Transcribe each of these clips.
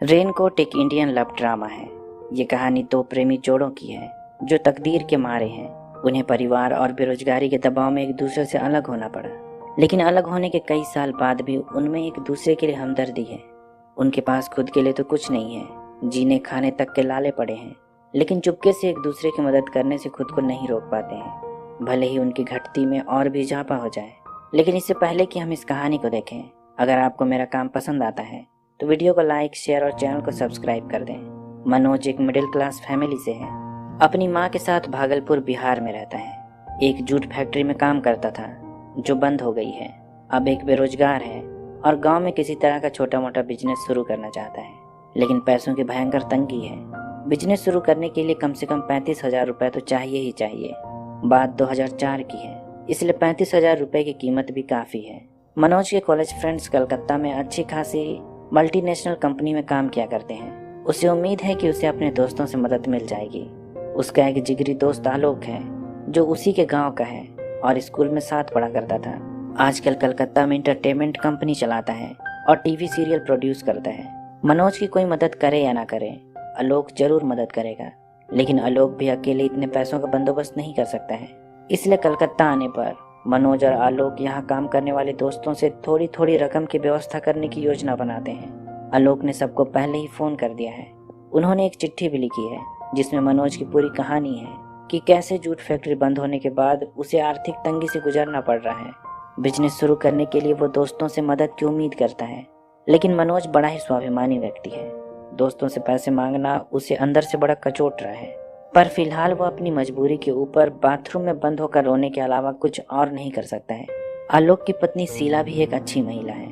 Raincoat एक Indian love drama है। ये कहानी दो प्रेमी जोड़ों की है जो तकदीर के मारे हैं। उन्हें परिवार और बेरोजगारी के दबाव में एक दूसरे से अलग होना पड़ा, लेकिन अलग होने के कई साल बाद भी उनमें एक दूसरे के लिए हमदर्दी है। उनके पास खुद के लिए तो कुछ नहीं है, जीने खाने तक के लाले पड़े हैं, लेकिन चुपके से एक दूसरे की मदद करने से खुद को नहीं रोक पाते हैं, भले ही उनकी घटती में और भी इजाफा हो जाए। लेकिन इससे पहले कि हम इस कहानी को देखें, अगर आपको मेरा काम पसंद आता है तो वीडियो को लाइक, शेयर और चैनल को सब्सक्राइब कर दें। मनोज एक मिडिल क्लास फैमिली से है। अपनी माँ के साथ भागलपुर बिहार में रहता है। एक जूट फैक्ट्री में काम करता था जो बंद हो गई है। अब एक बेरोजगार है और गांव में किसी तरह का छोटा मोटा बिजनेस शुरू करना चाहता है, लेकिन पैसों की भयंकर तंगी है। बिजनेस शुरू करने के लिए कम से कम 35,000 रुपये तो चाहिए ही चाहिए। बात 2004 की है, इसलिए 35,000 रुपये की कीमत भी काफ़ी है। मनोज के कॉलेज फ्रेंड्स कलकत्ता में अच्छी खासी मल्टीनेशनल कंपनी में काम किया करते हैं। उसे उम्मीद है कि उसे अपने दोस्तों से मदद मिल जाएगी। उसका एक जिगरी दोस्त आलोक है जो उसी के गांव का है और स्कूल में साथ पढ़ा करता था। आजकल कलकत्ता में इंटरटेनमेंट कंपनी चलाता है और टीवी सीरियल प्रोड्यूस करता है। मनोज की कोई मदद करे या ना करे, आलोक जरूर मदद करेगा, लेकिन आलोक भी अकेले इतने पैसों का बंदोबस्त नहीं कर सकता है। इसलिए कलकत्ता आने पर मनोज और आलोक यहाँ काम करने वाले दोस्तों से थोड़ी थोड़ी रकम की व्यवस्था करने की योजना बनाते हैं। आलोक ने सबको पहले ही फोन कर दिया है। उन्होंने एक चिट्ठी भी लिखी है जिसमें मनोज की पूरी कहानी है कि कैसे जूट फैक्ट्री बंद होने के बाद उसे आर्थिक तंगी से गुजरना पड़ रहा है। बिजनेस शुरू करने के लिए वो दोस्तों से मदद की उम्मीद करता है, लेकिन मनोज बड़ा ही स्वाभिमानी व्यक्ति है। दोस्तों से पैसे मांगना उसे अंदर से बड़ा कचोट रहा है, पर फिलहाल वो अपनी मजबूरी के ऊपर बाथरूम में बंद होकर रोने के अलावा कुछ और नहीं कर सकता है। आलोक की पत्नी शीला भी एक अच्छी महिला है,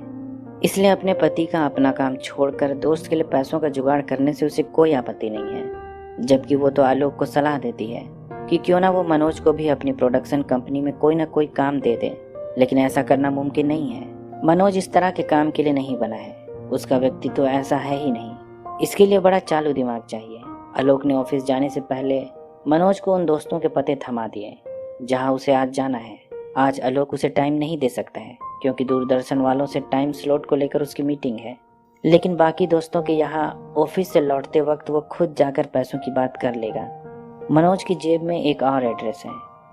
इसलिए अपने पति का अपना काम छोड़कर दोस्त के लिए पैसों का जुगाड़ करने से उसे कोई आपत्ति नहीं है। जबकि वो तो आलोक को सलाह देती है कि क्यों ना वो मनोज को भी अपनी प्रोडक्शन कंपनी में कोई ना कोई काम दे दे, लेकिन ऐसा करना मुमकिन नहीं है। मनोज इस तरह के काम के लिए नहीं बना है, उसका व्यक्तित्व तो ऐसा है ही नहीं। इसके लिए बड़ा चालू दिमाग चाहिए। आलोक ने ऑफिस जाने से पहले मनोज को उन दोस्तों के पते थमा दिए जहां उसे आज जाना है। आज आलोक उसे टाइम नहीं दे सकता है क्योंकि दूरदर्शन वालों से टाइम स्लॉट को लेकर उसकी मीटिंग है, लेकिन बाकी दोस्तों के यहाँ ऑफिस से लौटते वक्त वो खुद जाकर पैसों की बात कर लेगा। मनोज की जेब में एक और एड्रेस है।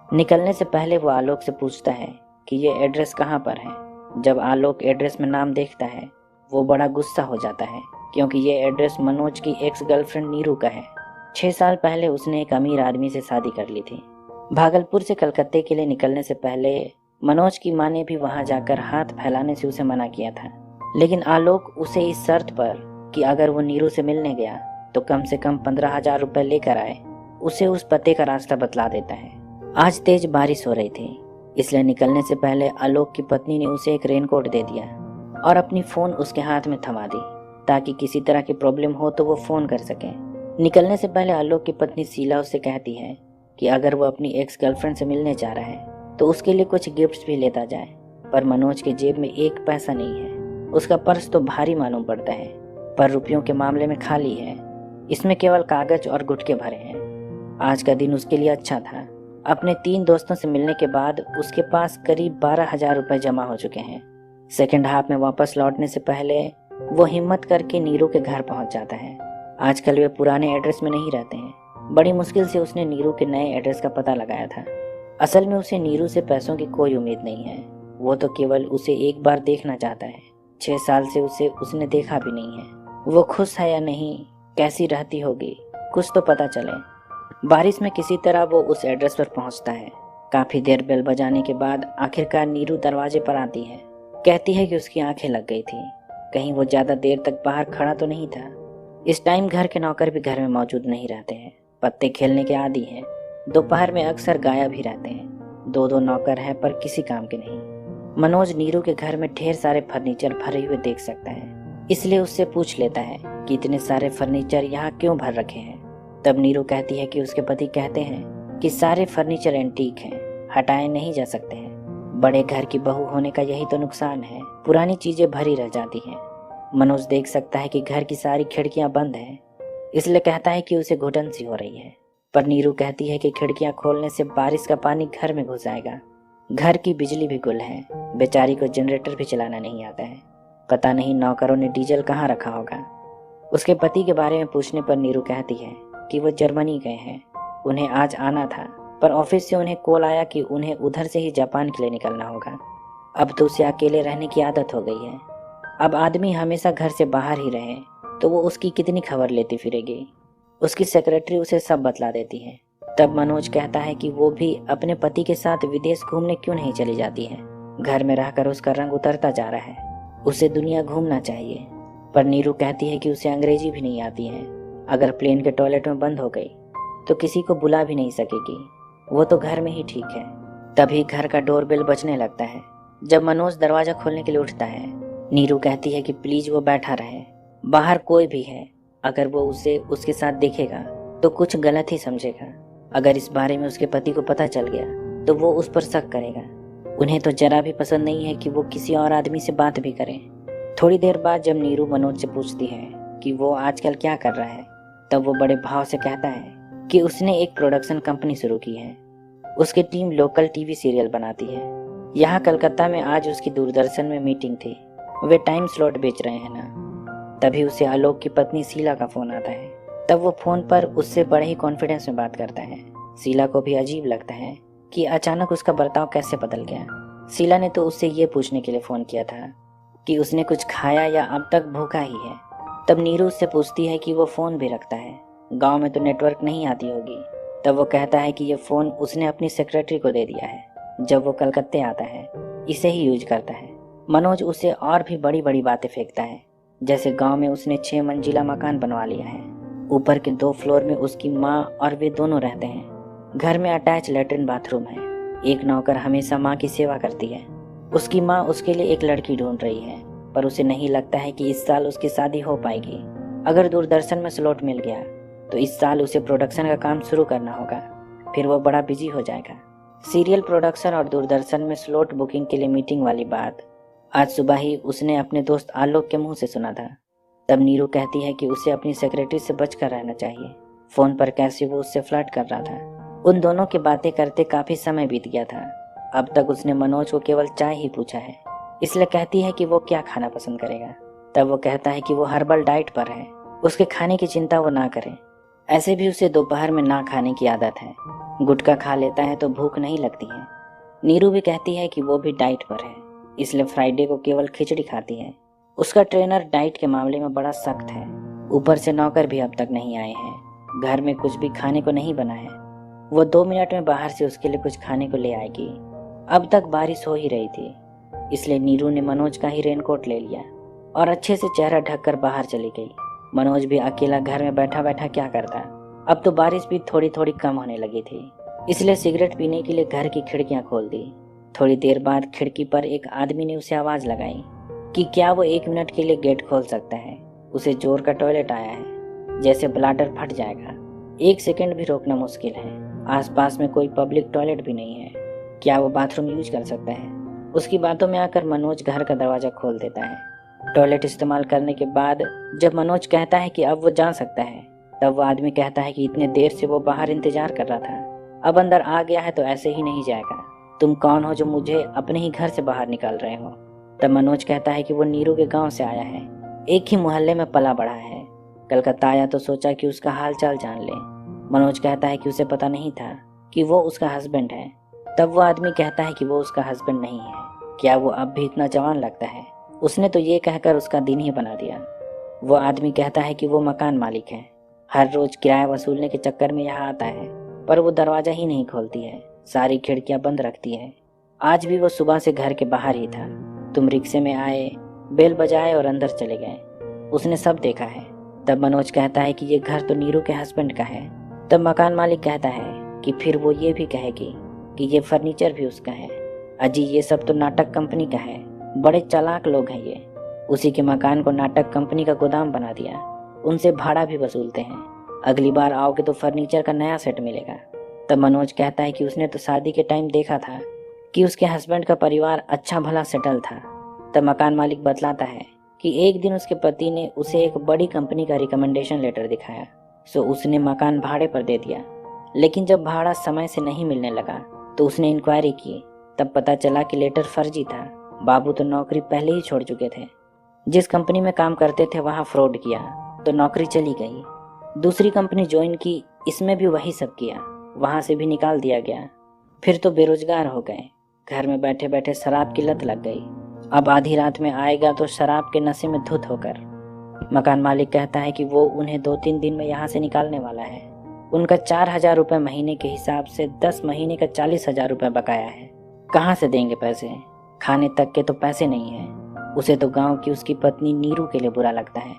निकलने से पहले वो आलोक से पूछता है कि ये एड्रेस कहाँ पर है। जब आलोक एड्रेस में नाम देखता है वो बड़ा गुस्सा हो जाता है क्योंकि ये एड्रेस मनोज की एक्स गर्लफ्रेंड नीरू का है। 6 साल पहले उसने एक अमीर आदमी से शादी कर ली थी। भागलपुर से कलकत्ते के लिए निकलने से पहले मनोज की माँ ने भी वहां जाकर हाथ फैलाने से उसे मना किया था, लेकिन आलोक उसे इस शर्त पर कि अगर वो नीरू से मिलने गया तो कम से कम 15,000 रुपये लेकर आए, उसे उस पते का रास्ता बतला देता है। आज तेज बारिश हो रही थी, इसलिए निकलने से पहले आलोक की पत्नी ने उसे एक रेनकोट दे दिया और अपनी फोन उसके हाथ में थमा दी ताकि किसी तरह की प्रॉब्लम हो तो वो फोन कर सके। निकलने से पहले आलोक की पत्नी शीला उससे कहती है कि अगर वो अपनी एक्स गर्लफ्रेंड से मिलने जा रहा है तो उसके लिए कुछ गिफ्ट्स भी लेता जाए। पर मनोज के जेब में एक पैसा नहीं है। उसका पर्स तो भारी मालूम पड़ता है, पर रुपयों के मामले में खाली है। इसमें केवल कागज और गुटके भरे हैं। आज का दिन उसके लिए अच्छा था। अपने 3 दोस्तों से मिलने के बाद उसके पास करीब 12,000 रुपये जमा हो चुके हैं। सेकेंड हाफ में वापस लौटने से पहले वो हिम्मत करके नीरू के घर पहुंच जाता है। आजकल वे पुराने एड्रेस में नहीं रहते हैं। बड़ी मुश्किल से उसने नीरू के नए एड्रेस का पता लगाया था। असल में उसे नीरू से पैसों की कोई उम्मीद नहीं है, वो तो केवल उसे एक बार देखना चाहता है। 6 साल से उसने देखा भी नहीं है। वो खुश है या नहीं, कैसी रहती होगी, कुछ तो पता चले। बारिश में किसी तरह वो उस एड्रेस पर पहुंचता है। काफी देर बेल बजाने के बाद आखिरकार नीरू दरवाजे पर आती है। कहती है कि उसकी आंखें लग गई थी, कहीं वो ज्यादा देर तक बाहर खड़ा तो नहीं था। इस टाइम घर के नौकर भी घर में मौजूद नहीं रहते हैं, पत्ते खेलने के आदी हैं। दोपहर में अक्सर गायब ही रहते हैं। 2-2 नौकर हैं पर किसी काम के नहीं। मनोज नीरू के घर में ढेर सारे फर्नीचर भरे हुए देख सकता है, इसलिए उससे पूछ लेता है कि इतने सारे फर्नीचर यहाँ क्यों भर रखे हैं। तब नीरू कहती है कि उसके पति कहते हैं कि सारे फर्नीचर एंटीक हैं, हटाए नहीं जा सकते हैं। बड़े घर की बहू होने का यही तो नुकसान है, पुरानी चीजें भरी रह जाती हैं। मनोज देख सकता है कि घर की सारी खिड़कियां बंद हैं, इसलिए कहता है कि उसे घुटन सी हो रही है। पर नीरू कहती है कि खिड़कियां खोलने से बारिश का पानी घर में घुस जाएगा। घर की बिजली भी गुल है, बेचारी को जनरेटर भी चलाना नहीं आता है। पता नहीं नौकरों ने डीजल कहाँ रखा होगा। उसके पति के बारे में पूछने पर नीरू कहती है कि वो जर्मनी गए हैं, उन्हें आज आना था, पर ऑफिस से उन्हें कॉल आया कि उन्हें उधर से ही जापान के लिए निकलना होगा। अब तो उसे अकेले रहने की आदत हो गई है। अब आदमी हमेशा घर से बाहर ही रहे तो वो उसकी कितनी खबर लेती फिरेगी। उसकी सेक्रेटरी उसे सब बतला देती है। तब मनोज कहता है कि वो भी अपने पति के साथ विदेश घूमने क्यों नहीं चली जाती है। घर में रहकर उसका रंग उतरता जा रहा है, उसे दुनिया घूमना चाहिए। पर नीरू कहती है कि उसे अंग्रेजी भी नहीं आती है। अगर प्लेन के टॉयलेट में बंद हो गई तो किसी को बुला भी नहीं सकेगी, वो तो घर में ही ठीक है। तभी घर का डोरबेल बजने लगता है। जब मनोज दरवाजा खोलने के लिए उठता है, नीरू कहती है कि प्लीज वो बैठा रहे, बाहर कोई भी है, अगर वो उसे उसके साथ देखेगा तो कुछ गलत ही समझेगा। अगर इस बारे में उसके पति को पता चल गया तो वो उस पर शक करेगा। उन्हें तो जरा भी पसंद नहीं है कि वो किसी और आदमी से बात भी करे। थोड़ी देर बाद जब नीरू मनोज से पूछती है कि वो आजकल क्या कर रहा है, तब वो बड़े भाव से कहता है कि उसने एक प्रोडक्शन कंपनी शुरू की है। उसकी टीम लोकल टीवी सीरियल बनाती है। यहाँ कलकत्ता में आज उसकी दूरदर्शन में मीटिंग थी, वे टाइम स्लॉट बेच रहे हैं ना। तभी उसे आलोक की पत्नी शीला का फोन आता है। तब वो फोन पर उससे बड़े ही कॉन्फिडेंस में बात करता है। शीला को भी अजीब लगता है कि अचानक उसका बर्ताव कैसे बदल गया। शीला ने तो उससे ये पूछने के लिए फोन किया था कि उसने कुछ खाया या अब तक भूखा ही है। तब नीरू उससे पूछती है कि वो फोन भी रखता है, गांव में तो नेटवर्क नहीं आती होगी। तब वो कहता है कि ये फोन उसने अपनी सेक्रेटरी को दे दिया है, जब वो कलकत्ते आता है इसे ही यूज करता है। मनोज उसे और भी बड़ी बड़ी बातें फेंकता है, जैसे गांव में उसने 6 मंजिला मकान बनवा लिया है, ऊपर के 2 फ्लोर में उसकी माँ और वे दोनों रहते हैं। घर में अटैच लेटरिन बाथरूम है। एक नौकर हमेशा माँ की सेवा करती है। उसकी माँ उसके लिए एक लड़की ढूंढ रही है, पर उसे नहीं लगता है कि इस साल उसकी शादी हो पाएगी। अगर दूरदर्शन में स्लॉट मिल गया तो इस साल उसे प्रोडक्शन का काम शुरू करना होगा, फिर वो बड़ा बिजी हो जाएगा। सीरियल प्रोडक्शन और दूरदर्शन में स्लॉट बुकिंग के लिए मीटिंग वाली बात आज सुबह ही उसने अपने दोस्त आलोक के मुंह से सुना था। तब नीरू कहती है कि उसे अपनी सेक्रेटरी से बचकर रहना चाहिए। फोन पर कैसे वो उससे फ्लर्ट कर रहा था। उन दोनों की बातें करते काफी समय बीत गया था। अब तक उसने मनोज को केवल चाय ही पूछा है, इसलिए कहती है कि वो क्या खाना पसंद करेगा। तब वो कहता है कि वो हर्बल डाइट पर है, उसके खाने की चिंता वो ना करे। ऐसे भी उसे दोपहर में ना खाने की आदत है, गुटखा खा लेता है तो भूख नहीं लगती है। नीरू भी कहती है कि वो भी डाइट पर है, इसलिए फ्राइडे को केवल खिचड़ी खाती है। उसका ट्रेनर डाइट के मामले में बड़ा सख्त है। ऊपर से नौकर भी अब तक नहीं आए हैं, घर में कुछ भी खाने को नहीं बना है। वो 2 मिनट में बाहर से उसके लिए कुछ खाने को ले आएगी। अब तक बारिश हो ही रही थी, इसलिए नीरू ने मनोज का ही रेनकोट ले लिया और अच्छे से चेहरा ढककर बाहर चली गई। मनोज भी अकेला घर में बैठा बैठा क्या करता। अब तो बारिश भी थोड़ी थोड़ी कम होने लगी थी, इसलिए सिगरेट पीने के लिए घर की खिड़कियां खोल दी। थोड़ी देर बाद खिड़की पर एक आदमी ने उसे आवाज लगाई कि क्या वो 1 मिनट के लिए गेट खोल सकता है। उसे जोर का टॉयलेट आया है, जैसे ब्लाडर फट जाएगा। 1 सेकंड भी रोकना मुश्किल है। आसपास में कोई पब्लिक टॉयलेट भी नहीं है, क्या वो बाथरूम यूज कर सकता है। उसकी बातों में आकर मनोज घर का दरवाजा खोल देता है। टॉयलेट इस्तेमाल करने के बाद जब मनोज कहता है कि अब वो जा सकता है, तब वो आदमी कहता है कि इतने देर से वो बाहर इंतजार कर रहा था, अब अंदर आ गया है तो ऐसे ही नहीं जाएगा। तुम कौन हो जो मुझे अपने ही घर से बाहर निकाल रहे हो। तब मनोज कहता है कि वो नीरू के गांव से आया है, एक ही मोहल्ले में पला बढ़ा है, कलकत्ता आया तो सोचा कि उसका हाल चाल जान ले। मनोज कहता है कि उसे पता नहीं था कि वो उसका हस्बैंड है। तब वो आदमी कहता है कि वो उसका हस्बैंड नहीं है, क्या वो अब भी इतना जवान लगता है। उसने तो ये कहकर उसका दिन ही बना दिया। वो आदमी कहता है कि वो मकान मालिक है, हर रोज किराया वसूलने के चक्कर में यहाँ आता है, पर वो दरवाजा ही नहीं खोलती है, सारी खिड़कियां बंद रखती है। आज भी वो सुबह से घर के बाहर ही था। तुम रिक्शे में आए, बेल बजाए और अंदर चले गए, उसने सब देखा है। तब मनोज कहता है कि ये घर तो नीरू के हस्बैंड का है। तब मकान मालिक कहता है कि फिर वो ये भी कहेगी कि ये फर्नीचर भी उसका है। अजी ये सब तो नाटक कंपनी का है, बड़े चालाक लोग हैं ये। उसी के मकान को नाटक कंपनी का गोदाम बना दिया, उनसे भाड़ा भी वसूलते हैं। अगली बार आओगे तो फर्नीचर का नया सेट मिलेगा। तब मनोज कहता है कि उसने तो शादी के टाइम देखा था कि उसके हस्बैंड का परिवार अच्छा भला सेटल था। तब मकान मालिक बतलाता है कि एक दिन उसके पति ने उसे एक बड़ी कंपनी का रिकमेंडेशन लेटर दिखाया, सो उसने मकान भाड़े पर दे दिया। लेकिन जब भाड़ा समय से नहीं मिलने लगा तो उसने इंक्वायरी की, तब पता चला कि लेटर फर्जी था। बाबू तो नौकरी पहले ही छोड़ चुके थे, जिस कंपनी में काम करते थे वहाँ फ्रॉड किया, तो नौकरी चली गई। दूसरी कंपनी ज्वाइन की, इसमें भी वही सब किया, वहाँ से भी निकाल दिया गया। फिर तो बेरोजगार हो गए, घर में बैठे बैठे शराब की लत लग गई। अब आधी रात में आएगा तो शराब के नशे में धुत होकर। मकान मालिक कहता है कि वो उन्हें 2-3 दिन में यहाँ से निकालने वाला है। उनका 4,000 रुपये महीने के हिसाब से 10 महीने का 40,000 रुपये बकाया है। कहाँ से देंगे पैसे? खाने तक के तो पैसे नहीं हैं। उसे तो गांव की उसकी पत्नी नीरू के लिए बुरा लगता है।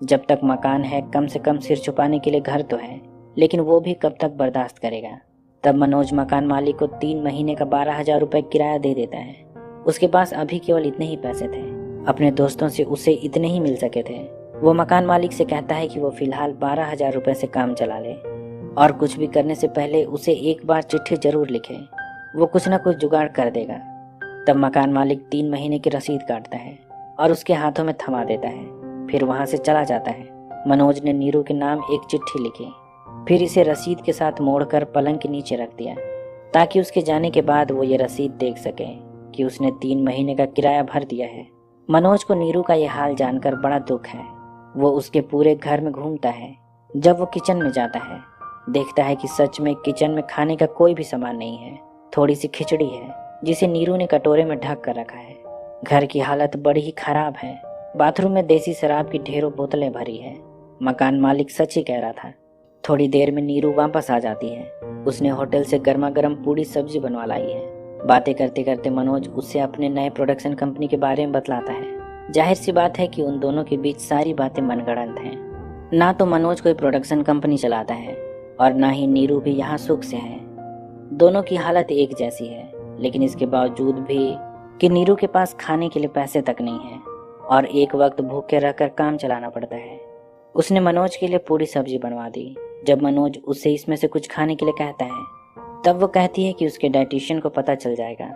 जब तक मकान है कम से कम सिर छुपाने के लिए घर तो है, लेकिन वो भी कब तक बर्दाश्त करेगा। तब मनोज मकान मालिक को 3 महीने का 12,000 रुपये किराया दे देता है। उसके पास अभी केवल इतने ही पैसे थे। अपने दोस्तों से उसे इतने ही मिल सके थे। वो मकान मालिक से कहता है कि वो फिलहाल 12,000 रुपये से काम चला ले और कुछ भी करने से पहले उसे एक बार चिट्ठी जरूर लिखे, वो कुछ ना कुछ जुगाड़ कर देगा। तब मकान मालिक 3 महीने की रसीद काटता है और उसके हाथों में थमा देता है। फिर वहाँ से चला जाता है। मनोज ने नीरू के नाम एक चिट्ठी लिखी, फिर इसे रसीद के साथ मोड़कर पलंग के नीचे रख दिया ताकि उसके जाने के बाद वो ये रसीद देख सके कि उसने 3 महीने का किराया भर दिया है। मनोज को नीरू का यह हाल जानकर बड़ा दुख है। वो उसके पूरे घर में घूमता है। जब वो किचन में जाता है, देखता है कि सच में किचन में खाने का कोई भी सामान नहीं है। थोड़ी सी खिचड़ी है जिसे नीरू ने कटोरे में ढक कर रखा है। घर की हालत बड़ी ही खराब है। बाथरूम में देसी शराब की ढेरों बोतलें भरी है। मकान मालिक सच ही कह रहा था। थोड़ी देर में नीरू वापस आ जाती है। उसने होटल से गर्मा गर्म पूरी सब्जी बनवा लाई है। बातें करते करते मनोज उससे अपने नए प्रोडक्शन कंपनी के बारे में बतलाता है। जाहिर सी बात है कि उन दोनों के बीच सारी बातें मनगढ़ंत हैं। ना तो मनोज कोई प्रोडक्शन कंपनी चलाता है और ना ही नीरू भी यहाँ सुख से है। दोनों की हालत एक जैसी है, लेकिन इसके बावजूद भी कि नीरू के पास खाने के लिए पैसे तक नहीं है और एक वक्त भूखे रहकर काम चलाना पड़ता है। उसने मनोज के लिए पूरी सब्जी बनवा दी। जब मनोज उससे इसमें से कुछ खाने के लिए कहता है, तब वो कहती है कि उसके डाइटिशियन को पता चल जाएगा,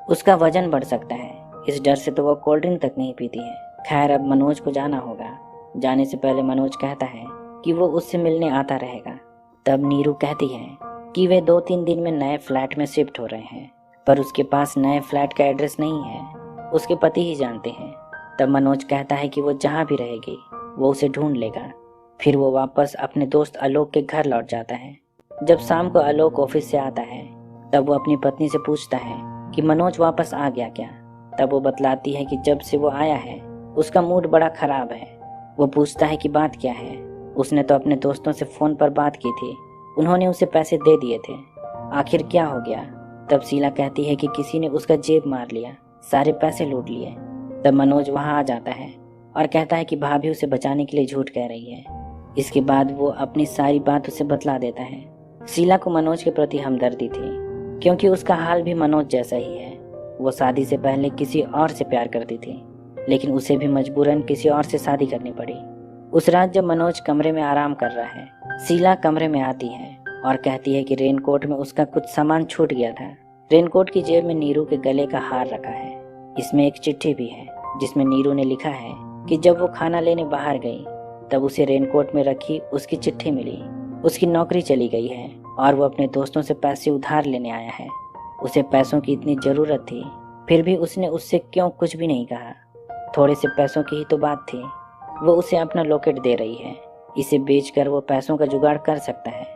उसका वजन बढ़ सकता है। इस डर से तो वो कोल्ड ड्रिंक तक नहीं पीती है। खैर, अब मनोज को जाना होगा। जाने से पहले मनोज कहता है कि वो उससे मिलने आता रहेगा। तब नीरू कहती है कि वे 2-3 दिन में नए फ्लैट में शिफ्ट हो रहे हैं, पर उसके पास नए फ्लैट का एड्रेस नहीं है, उसके पति ही जानते हैं। तब मनोज कहता है कि वो जहाँ भी रहेगी वो उसे ढूंढ लेगा। फिर वो वापस अपने दोस्त आलोक के घर लौट जाता है। जब शाम को आलोक ऑफिस से आता है, तब वो अपनी पत्नी से पूछता है कि मनोज वापस आ गया क्या। तब वो बतलाती है कि जब से वो आया है उसका मूड बड़ा खराब है। वो पूछता है कि बात क्या है। उसने तो अपने दोस्तों से फोन पर बात की थी, उन्होंने उसे पैसे दे दिए थे, आखिर क्या हो गया। तब शीला कहती है कि किसी ने उसका जेब मार लिया, सारे पैसे लूट लिए। तब मनोज वहाँ आ जाता है और कहता है कि भाभी उसे बचाने के लिए झूठ कह रही है। इसके बाद वो अपनी सारी बात उसे बतला देता है। शीला को मनोज के प्रति हमदर्दी थी, क्योंकि उसका हाल भी मनोज जैसा ही है। वो शादी से पहले किसी और से प्यार करती थी, लेकिन उसे भी मजबूरन किसी और से शादी करनी पड़ी। उस रात जब मनोज कमरे में आराम कर रहा है, शीला कमरे में आती है और कहती है कि रेनकोट में उसका कुछ सामान छूट गया था। रेनकोट की जेब में नीरू के गले का हार रखा है। इसमें एक चिट्ठी भी है जिसमें नीरू ने लिखा है कि जब वो खाना लेने बाहर गई तब उसे रेनकोट में रखी उसकी चिट्ठी मिली। उसकी नौकरी चली गई है और वो अपने दोस्तों से पैसे उधार लेने आया है। उसे पैसों की इतनी ज़रूरत थी, फिर भी उसने उससे क्यों कुछ भी नहीं कहा। थोड़े से पैसों की ही तो बात थी। वो उसे अपना लॉकेट दे रही है, इसे बेचकर वो पैसों का जुगाड़ कर सकता है।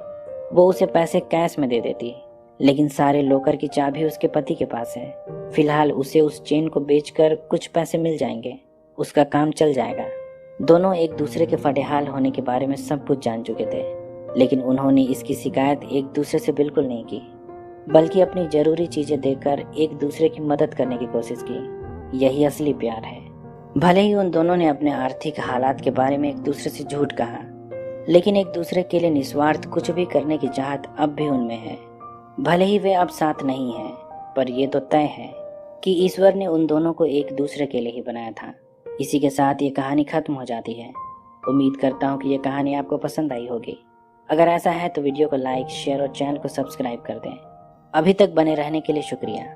वो उसे पैसे कैश में दे देती, लेकिन सारे लॉकर की चाबी उसके पति के पास है। फिलहाल उसे उस चेन को बेचकर कुछ पैसे मिल जाएंगे, उसका काम चल जाएगा। दोनों एक दूसरे के फटेहाल होने के बारे में सब कुछ जान चुके थे, लेकिन उन्होंने इसकी शिकायत एक दूसरे से बिल्कुल नहीं की, बल्कि अपनी जरूरी चीजें देकर एक दूसरे की मदद करने की कोशिश की। यही असली प्यार है। भले ही उन दोनों ने अपने आर्थिक हालात के बारे में एक दूसरे से झूठ कहा, लेकिन एक दूसरे के लिए निस्वार्थ कुछ भी करने की चाहत अब भी उनमें है। भले ही वे अब साथ नहीं हैं, पर यह तो तय है कि ईश्वर ने उन दोनों को एक दूसरे के लिए ही बनाया था। इसी के साथ ये कहानी खत्म हो जाती है। उम्मीद करता हूँ कि ये कहानी आपको पसंद आई होगी। अगर ऐसा है तो वीडियो को लाइक, शेयर और चैनल को सब्सक्राइब कर दें। अभी तक बने रहने के लिए शुक्रिया।